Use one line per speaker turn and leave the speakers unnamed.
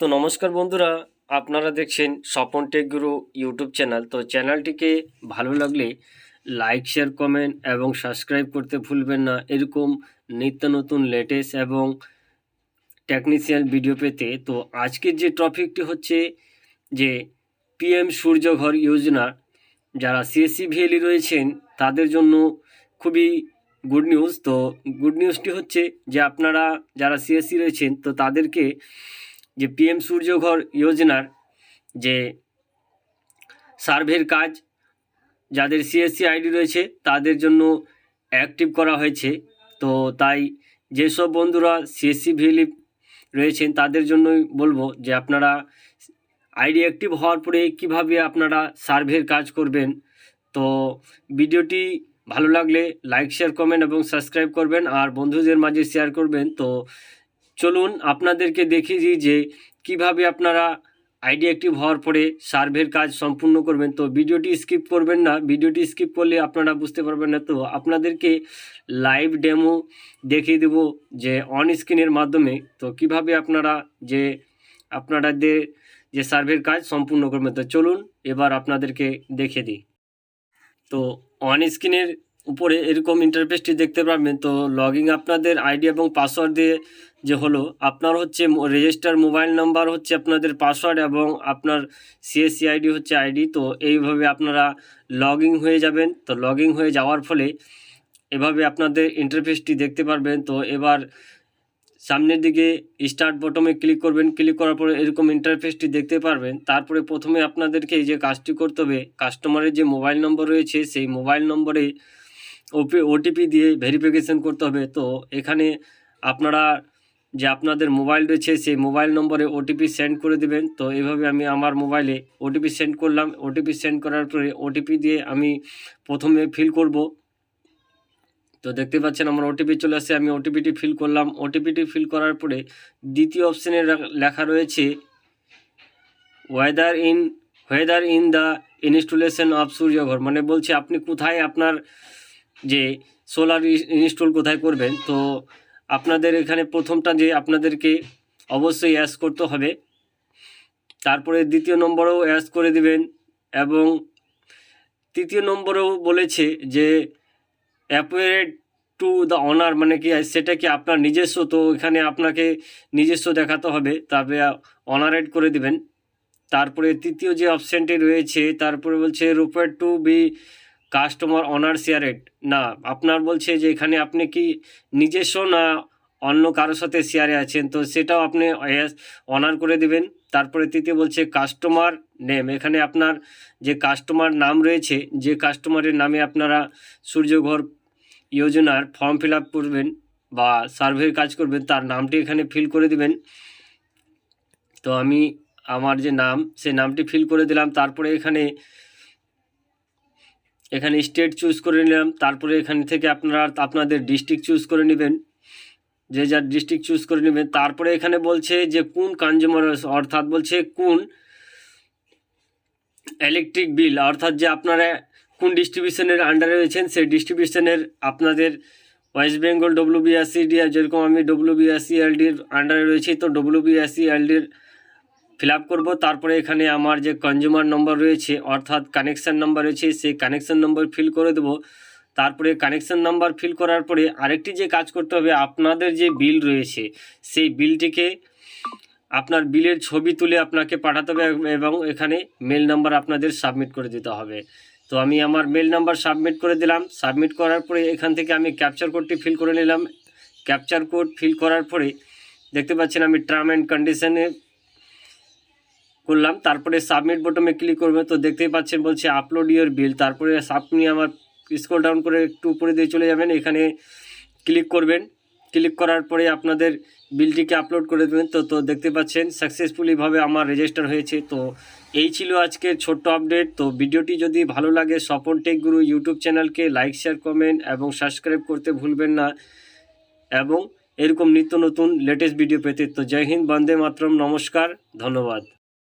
তো নমস্কার বন্ধুরা, আপনারা দেখছেন স্বপন টেক গুরু ইউটিউব চ্যানেল। তো চ্যানেলটিকে ভালো লাগলে লাইক, শেয়ার, কমেন্ট এবং সাবস্ক্রাইব করতে ভুলবেন না এরকম নিত্য নতুন লেটেস্ট এবং টেকনিশিয়াল ভিডিও পেতে। তো আজকের যে টপিকটি হচ্ছে যে পিএম সূর্যঘর যোজনা যারা সিএসসি ভিএলই রয়েছেন তাদের জন্য খুবই গুড নিউজ। তো গুড নিউজটি হচ্ছে যে আপনারা যারা সিএসসি রয়েছেন তো তাদেরকে যে পিএম সূর্যঘর যোজনার যে সার্ভের কাজ যাদের সিএসসি আইডি রয়েছে তাদের জন্য অ্যাক্টিভ করা হয়েছে। তো তাই যেসব বন্ধুরা সিএসসি ভিএলই রয়েছেন তাদের জন্যই বলবো যে আপনারা আইডি অ্যাক্টিভ হওয়ার পরে কিভাবে আপনারা সার্ভের কাজ করবেন। তো ভিডিওটি ভালো লাগলে লাইক, শেয়ার, কমেন্ট এবং সাবস্ক্রাইব করবেন আর বন্ধুদের মাঝে শেয়ার করবেন। তো চলুন আপনাদেরকে দেখিয়ে দিই যে কিভাবে আপনারা আইডি অ্যাক্টিভ হওয়ার পরে সার্ভের কাজ সম্পূর্ণ করবেন। তো ভিডিওটি স্কিপ করবেন না, ভিডিওটি স্কিপ করলে আপনারা বুঝতে পারবেন না। তো আপনাদেরকে লাইভ ডেমো দেখিয়ে দেব যে অন স্ক্রিনের মাধ্যমে তো কিভাবে আপনারা যে আপনাদের যে সার্ভের কাজ সম্পূর্ণ করবেন। তো চলুন এবার আপনাদেরকে দেখিয়ে দিই। তো অন স্ক্রিনের উপরে এরকম ইন্টারফেসটি দেখতে পাবেন। তো লগইন আপনাদের আইডি এবং পাসওয়ার্ড দিয়ে যে হলো আপনার হচ্ছে রেজিস্টার মোবাইল নাম্বার হচ্ছে আপনাদের পাসওয়ার্ড এবং আপনার সিএসসি আইডি হচ্ছে আইডি। তো এইভাবে আপনারা লগইন হয়ে যাবেন। তো লগইন হয়ে যাওয়ার ফলে এভাবে আপনাদের ইন্টারফেসটি দেখতে পারবেন। তো এবার সামনের দিকে স্টার্ট বটমে ক্লিক করবেন, ক্লিক করার পরে এরকম ইন্টারফেসটি দেখতে পারবেন। তারপরে প্রথমে আপনাদেরকে এই যে কাজটি করতে হবে, কাস্টমারের যে মোবাইল নম্বর রয়েছে সেই মোবাইল নম্বরে ওটিপি দিয়ে ভেরিফিকেশন করতে হবে। তো এখানে আপনারা যে আপনাদের মোবাইল রয়েছে সেই মোবাইল নম্বরে ওটিপি সেন্ড করে দেবেন। তো এইভাবে আমি আমার মোবাইলে ওটিপি সেন্ড করলাম। ওটিপি সেন্ড করার পরে ওটিপি দিয়ে আমি প্রথমে ফিল করব। তো দেখতে পাচ্ছেন আমার ওটিপি চলে আসছে, আমি ওটিপিটি ফিল করলাম। ওটিপিটি ফিল করার পরে দ্বিতীয় অপশানে লেখা রয়েছে whether in the installation of Suryaghar, মানে বলছে আপনি কোথায় আপনার যে সোলার ইনস্টল কোথায় করবেন। তো আপনাদের এখানে প্রথমটা যে আপনাদেরকে অবশ্যই অ্যাস করতে হবে, তারপরে দ্বিতীয় নম্বরেও অ্যাস করে দিবেন এবং তৃতীয় নম্বরেও বলেছে যে অ্যাপোয়েড টু দ্য অনার, মানে কি সেটা কি আপনার নিজস্ব। তো এখানে আপনাকে নিজস্ব দেখাতে হবে, তারপরে অনারেড করে দিবেন। তারপরে তৃতীয় যে অপশানটি রয়েছে তারপরে বলছে রুপেড to be customer owner shared, না আপনার বলছে যে এখানে আপনি কি নিজস্ব না অন্য কারোর সাথে শেয়ারে আছেন, তো সেটাও আপনি অনার করে দিবেন। তারপরে তৃতীয় বলছে কাস্টমার নেম, এখানে আপনার যে কাস্টমার নাম রয়েছে, যে কাস্টমারের নামে আপনারা সূর্যঘর যোজনার ফর্ম ফিল আপ করবেন বা সার্ভের কাজ করবেন তার নামটি এখানে ফিল করে দিবেন। তো আমি আমার যে নাম সেই নামটি ফিল করে দিলাম। তারপরে এখানে স্টেট চুজ করে নিলাম। তারপরে এখান থেকে আপনারা আপনাদের ডিস্ট্রিক্ট চুজ করে নেবেন, যে যার ডিস্ট্রিক্ট চুজ করে নেবেন। তারপরে এখানে বলছে যে কোন কনজিউমার, অর্থাৎ বলছে কোন ইলেকট্রিক বিল, অর্থাৎ যে আপনারা কোন ডিস্ট্রিবিউশনের আন্ডারে রয়েছেন সেই ডিস্ট্রিবিউশনের আপনাদের ওয়েস্ট বেঙ্গল WBSED, যেরকম আমি WBSELDর আন্ডারে রয়েছি তো WBSELDর ফিল আপ করবো। তারপরে এখানে আমার যে কনজিউমার নম্বর রয়েছে অর্থাৎ কানেকশান নাম্বার রয়েছে সেই কানেকশান নম্বর ফিল করে দেবো। তারপরে কানেকশান নাম্বার ফিল করার পরে আরেকটি যে কাজ করতে হবে, আপনাদের যে বিল রয়েছে সেই বিলটিকে আপনার বিলের ছবি তুলে আপনাকে পাঠাতে হবে এবং এখানে মেল নাম্বার আপনাদের সাবমিট করে দিতে হবে। তো আমি আমার মেল নাম্বার সাবমিট করে দিলাম। সাবমিট করার পরে এখান থেকে আমি ক্যাপচার কোডটি ফিল করে নিলাম। ক্যাপচার কোড ফিল করার পরে দেখতে পাচ্ছেন আমি টার্ম অ্যান্ড কন্ডিশনে করলাম। তারপরে সাবমিট বটনে ক্লিক করবে। তো দেখতেই পাচ্ছেন বলছে আপলোড ইউর বিল। তারপরে আপনি আমার স্ক্রল ডাউন করে একটু উপরে দিয়ে চলে যাবেন, এখানে ক্লিক করবেন। ক্লিক করার পরে আপনাদের বিলটিকে আপলোড করে দেবেন। তো দেখতে পাচ্ছেন সাকসেসফুলিভাবে আমার রেজিস্টার হয়েছে। তো এই ছিল আজকের ছোট্ট আপডেট। তো ভিডিওটি যদি ভালো লাগে স্বপন টেক গুরু ইউটিউব চ্যানেলকে লাইক, শেয়ার, কমেন্ট এবং সাবস্ক্রাইব করতে ভুলবেন না এবং এরকম নিত্য নতুন লেটেস্ট ভিডিও পেতে। তো জয় হিন্দ, বন্দে মাতরম, নমস্কার, ধন্যবাদ।